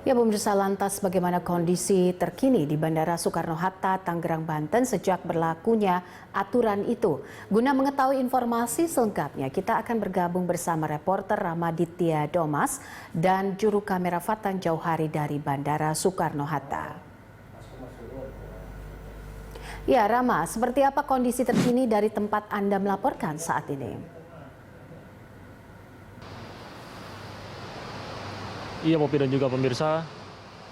Ya pemirsa, lantas bagaimana kondisi terkini di Bandara Soekarno-Hatta, Tangerang, Banten sejak berlakunya aturan itu? Guna mengetahui informasi selengkapnya, kita akan bergabung bersama reporter Ramaditya Domas dan juru kamera Fatan Jauhari dari Bandara Soekarno-Hatta. Ya Rama, seperti apa kondisi terkini dari tempat Anda melaporkan saat ini? Iya, Popi dan juga pemirsa,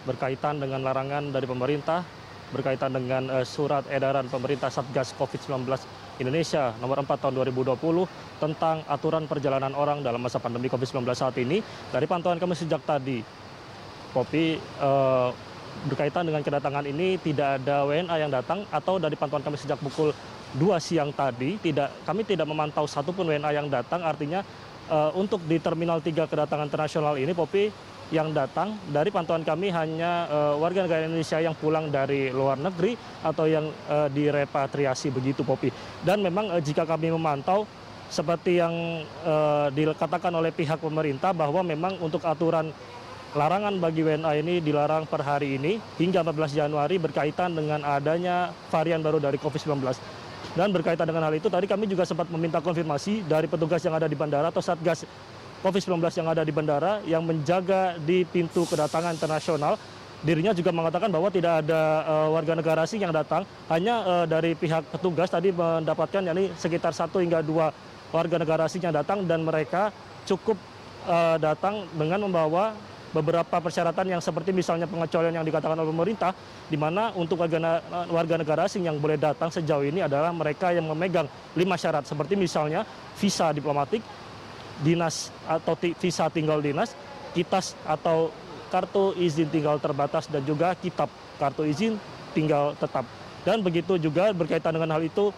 berkaitan dengan larangan dari pemerintah, berkaitan dengan surat edaran pemerintah Satgas COVID-19 Indonesia nomor 4 tahun 2020 tentang aturan perjalanan orang dalam masa pandemi COVID-19 saat ini. Dari pantauan kami sejak tadi, Popi, berkaitan dengan kedatangan ini tidak ada WNA yang datang, atau dari pantauan kami sejak pukul 2 siang tadi, kami tidak memantau satupun WNA yang datang. Artinya untuk di Terminal 3 kedatangan internasional ini, Popi, yang datang dari pantauan kami hanya warga negara Indonesia yang pulang dari luar negeri atau yang direpatriasi begitu, Popi. Dan memang jika kami memantau seperti yang dikatakan oleh pihak pemerintah bahwa memang untuk aturan larangan bagi WNA ini dilarang per hari ini hingga 14 Januari berkaitan dengan adanya varian baru dari COVID-19. Dan berkaitan dengan hal itu tadi kami juga sempat meminta konfirmasi dari petugas yang ada di bandara atau Satgas COVID-19 yang ada di bandara yang menjaga di pintu kedatangan internasional. Dirinya juga mengatakan bahwa tidak ada warga negara asing yang datang, hanya dari pihak petugas tadi mendapatkan yakni sekitar 1 hingga 2 warga negara asing yang datang, dan mereka cukup datang dengan membawa beberapa persyaratan yang seperti misalnya pengecualian yang dikatakan oleh pemerintah, di mana untuk warga negara asing yang boleh datang sejauh ini adalah mereka yang memegang 5 syarat, seperti misalnya visa diplomatik, dinas atau visa tinggal dinas, kitas atau kartu izin tinggal terbatas, dan juga kitab kartu izin tinggal tetap. Dan begitu juga berkaitan dengan hal itu,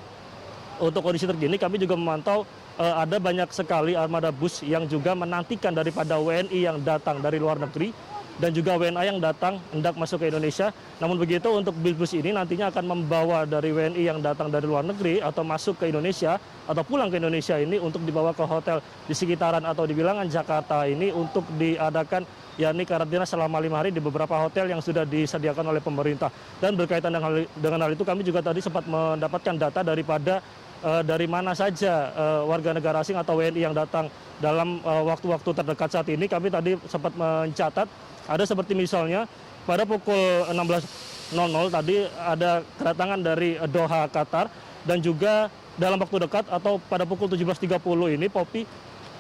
untuk kondisi terkini kami juga memantau ada banyak sekali armada bus yang juga menantikan daripada WNI yang datang dari luar negeri dan juga WNA yang datang hendak masuk ke Indonesia. Namun begitu, untuk bus ini nantinya akan membawa dari WNI yang datang dari luar negeri atau masuk ke Indonesia atau pulang ke Indonesia ini untuk dibawa ke hotel di sekitaran atau di bilangan Jakarta ini untuk diadakan yakni karantina selama 5 hari di beberapa hotel yang sudah disediakan oleh pemerintah. Dan berkaitan dengan hal itu kami juga tadi sempat mendapatkan data daripada dari mana saja warga negara asing atau WNI yang datang dalam waktu-waktu terdekat saat ini. Kami tadi sempat mencatat ada seperti misalnya pada pukul 16.00 tadi ada kedatangan dari Doha, Qatar, dan juga dalam waktu dekat atau pada pukul 17.30 ini, Popi,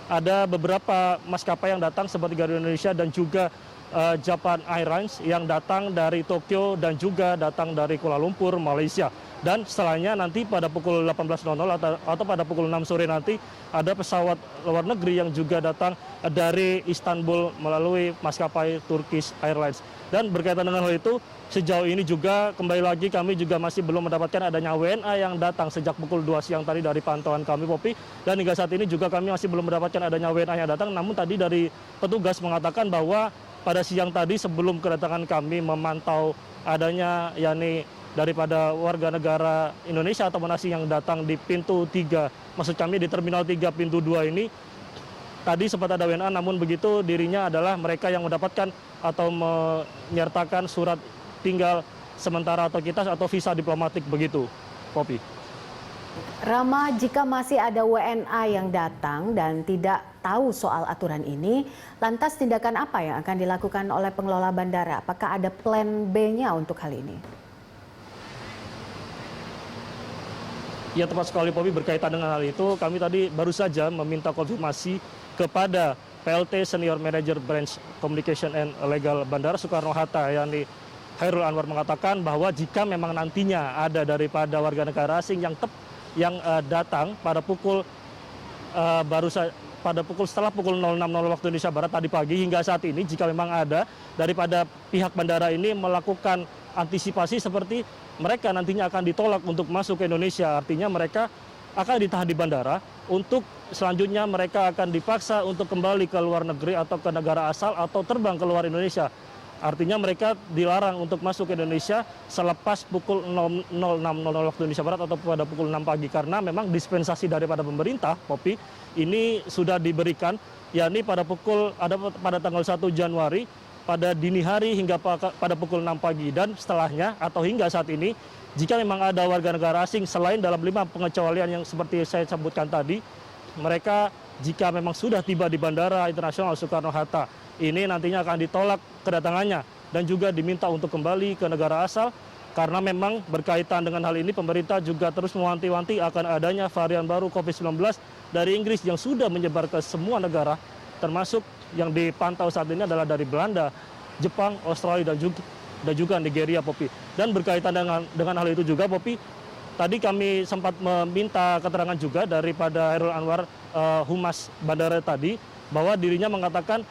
ada beberapa maskapai yang datang seperti Garuda Indonesia dan juga Japan Airlines yang datang dari Tokyo dan juga datang dari Kuala Lumpur, Malaysia. Dan setelahnya nanti pada pukul 18.00 atau pada pukul 6 sore nanti ada pesawat luar negeri yang juga datang dari Istanbul melalui maskapai Turkish Airlines. Dan berkaitan dengan hal itu, sejauh ini juga kembali lagi kami juga masih belum mendapatkan adanya WNA yang datang sejak pukul 2 siang tadi dari pantauan kami, Popi. Dan hingga saat ini juga kami masih belum mendapatkan adanya WNA yang datang. Namun tadi dari petugas mengatakan bahwa pada siang tadi sebelum kedatangan kami memantau adanya yakni daripada warga negara Indonesia atau asing yang datang di pintu 3, maksud kami di Terminal 3 pintu 2 ini, tadi sempat ada WNA, namun begitu dirinya adalah mereka yang mendapatkan atau menyertakan surat tinggal sementara atau kitas atau visa diplomatik begitu, Popi. Rama, jika masih ada WNA yang datang dan tidak tahu soal aturan ini, lantas tindakan apa yang akan dilakukan oleh pengelola bandara? Apakah ada plan B-nya untuk hal ini? Ya, tepat sekali, Popi. Berkaitan dengan hal itu, kami tadi baru saja meminta konfirmasi kepada PLT Senior Manager Branch Communication and Legal Bandara Soekarno-Hatta, yakni Hairul Anwar, mengatakan bahwa jika memang nantinya ada daripada warga negara asing yang datang pada pukul setelah pukul 06.00 waktu Indonesia Barat tadi pagi hingga saat ini, jika memang ada daripada pihak bandara ini melakukan antisipasi seperti mereka nantinya akan ditolak untuk masuk ke Indonesia, artinya mereka akan ditahan di bandara, untuk selanjutnya mereka akan dipaksa untuk kembali ke luar negeri atau ke negara asal atau terbang ke luar Indonesia. Artinya mereka dilarang untuk masuk ke Indonesia selepas pukul 06.00 waktu Indonesia Barat atau pada pukul 6 pagi, karena memang dispensasi daripada pemerintah, Popi, ini sudah diberikan, yakni pada tanggal 1 Januari pada dini hari hingga pada pukul 6 pagi. Dan setelahnya atau hingga saat ini, jika memang ada warga negara asing selain dalam 5 pengecualian yang seperti saya sebutkan tadi, mereka jika memang sudah tiba di Bandara Internasional Soekarno-Hatta, ini nantinya akan ditolak kedatangannya dan juga diminta untuk kembali ke negara asal. Karena memang berkaitan dengan hal ini, pemerintah juga terus mewanti-wanti akan adanya varian baru COVID-19 dari Inggris yang sudah menyebar ke semua negara, termasuk yang dipantau saat ini adalah dari Belanda, Jepang, Australia, dan juga Nigeria, Popi. Dan berkaitan dengan hal itu juga, Popi, tadi kami sempat meminta keterangan juga daripada Hairul Anwar, Humas Bandara tadi, bahwa dirinya mengatakan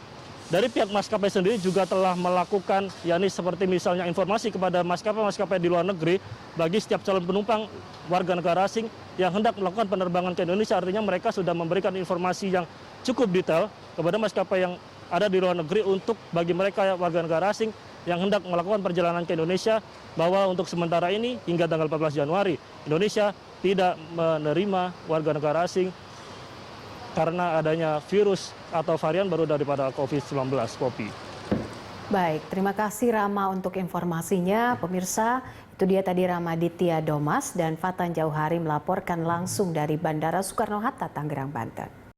dari pihak maskapai sendiri juga telah melakukan, yakni seperti misalnya informasi kepada maskapai-maskapai di luar negeri bagi setiap calon penumpang warga negara asing yang hendak melakukan penerbangan ke Indonesia. Artinya mereka sudah memberikan informasi yang cukup detail kepada maskapai yang ada di luar negeri untuk bagi mereka warga negara asing yang hendak melakukan perjalanan ke Indonesia, bahwa untuk sementara ini hingga tanggal 14 Januari Indonesia tidak menerima warga negara asing karena adanya virus atau varian baru daripada COVID-19, Popi. Baik, terima kasih Rama untuk informasinya. Pemirsa, itu dia tadi Ramaditya Domas dan Fatan Jauhari melaporkan langsung dari Bandara Soekarno-Hatta, Tangerang, Banten.